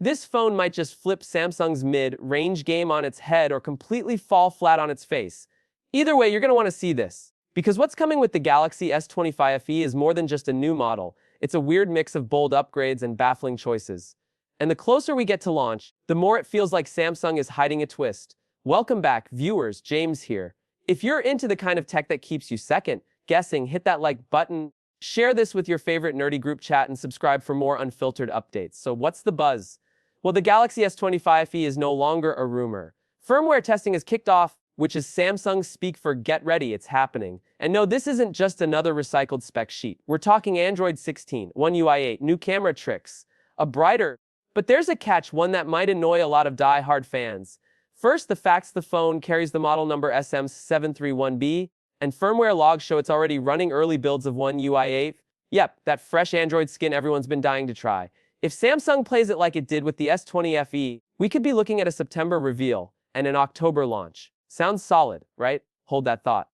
This phone might just flip Samsung's mid-range game on its head or completely fall flat on its face. Either way, you're going to want to see this. Because what's coming with the Galaxy S25 FE is more than just a new model. It's a weird mix of bold upgrades and baffling choices. And the closer we get to launch, the more it feels like Samsung is hiding a twist. Welcome back, viewers. James here. If you're into the kind of tech that keeps you second guessing, hit that like button, share this with your favorite nerdy group chat, and subscribe for more unfiltered updates. So what's the buzz? Well, the Galaxy S25 FE is no longer a rumor. Firmware testing has kicked off, which is Samsung speak for get ready, it's happening. And no, this isn't just another recycled spec sheet. We're talking Android 16, One UI 8, new camera tricks, a brighter. But there's a catch, one that might annoy a lot of die-hard fans. First, the facts: the phone carries the model number SM731B, and firmware logs show it's already running early builds of One UI 8. Yep, that fresh Android skin everyone's been dying to try. If Samsung plays it like it did with the S20 FE, we could be looking at a September reveal and an October launch. Sounds solid, right? Hold that thought.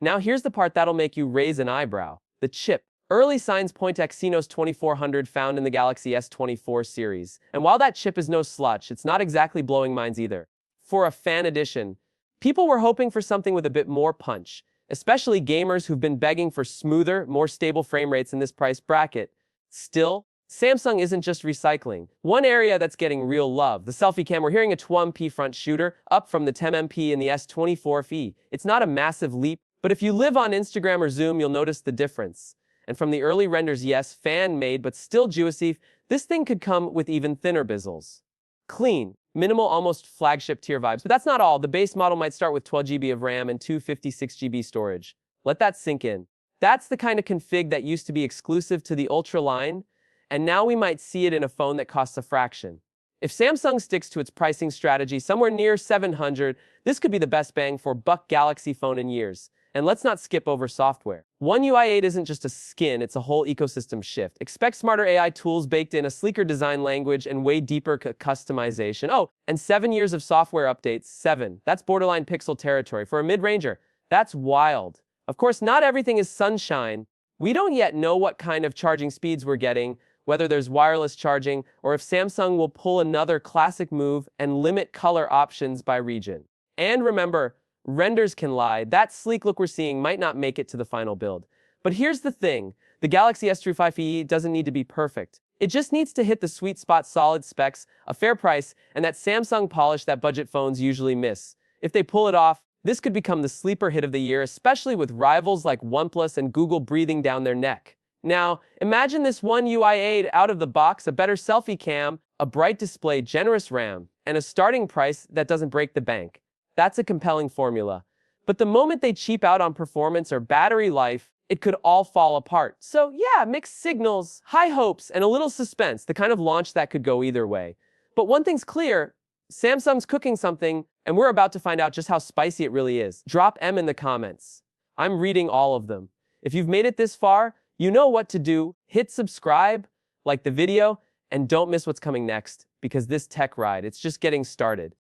Now here's the part that'll make you raise an eyebrow. The chip. Early signs point to Exynos 2400 found in the Galaxy S24 series. And while that chip is no slouch, it's not exactly blowing minds either. For a fan edition, people were hoping for something with a bit more punch, especially gamers who've been begging for smoother, more stable frame rates in this price bracket. Still, Samsung isn't just recycling. One area that's getting real love, the selfie cam. We're hearing a 12MP front shooter, up from the 10MP in the S24 FE. It's not a massive leap, but if you live on Instagram or Zoom, you'll notice the difference. And from the early renders, yes, fan-made, but still juicy, this thing could come with even thinner bezels. Clean, minimal, almost flagship tier vibes. But that's not all. The base model might start with 12GB of RAM and 256GB storage. Let that sink in. That's the kind of config that used to be exclusive to the Ultra line, and now we might see it in a phone that costs a fraction. If Samsung sticks to its pricing strategy somewhere near $700, this could be the best bang for buck Galaxy phone in years. And let's not skip over software. One UI 8 isn't just a skin, it's a whole ecosystem shift. Expect smarter AI tools baked in, a sleeker design language, and way deeper customization. Oh, and 7 years of software updates. 7. That's borderline Pixel territory. For a mid-ranger, that's wild. Of course, not everything is sunshine. We don't yet know what kind of charging speeds we're getting, whether there's wireless charging, or if Samsung will pull another classic move and limit color options by region. And remember, renders can lie. That sleek look we're seeing might not make it to the final build. But here's the thing. The Galaxy S25 FE doesn't need to be perfect. It just needs to hit the sweet spot: solid specs, a fair price, and that Samsung polish that budget phones usually miss. If they pull it off, this could become the sleeper hit of the year, especially with rivals like OnePlus and Google breathing down their neck. Now, imagine this One UI 8 out of the box: a better selfie cam, a bright display, generous RAM, and a starting price that doesn't break the bank. That's a compelling formula. But the moment they cheap out on performance or battery life, it could all fall apart. So yeah, mixed signals, high hopes, and a little suspense, the kind of launch that could go either way. But one thing's clear, Samsung's cooking something, and we're about to find out just how spicy it really is. Drop M in the comments. I'm reading all of them. If you've made it this far, you know what to do. Hit subscribe, like the video, and don't miss what's coming next, because this tech ride, it's just getting started.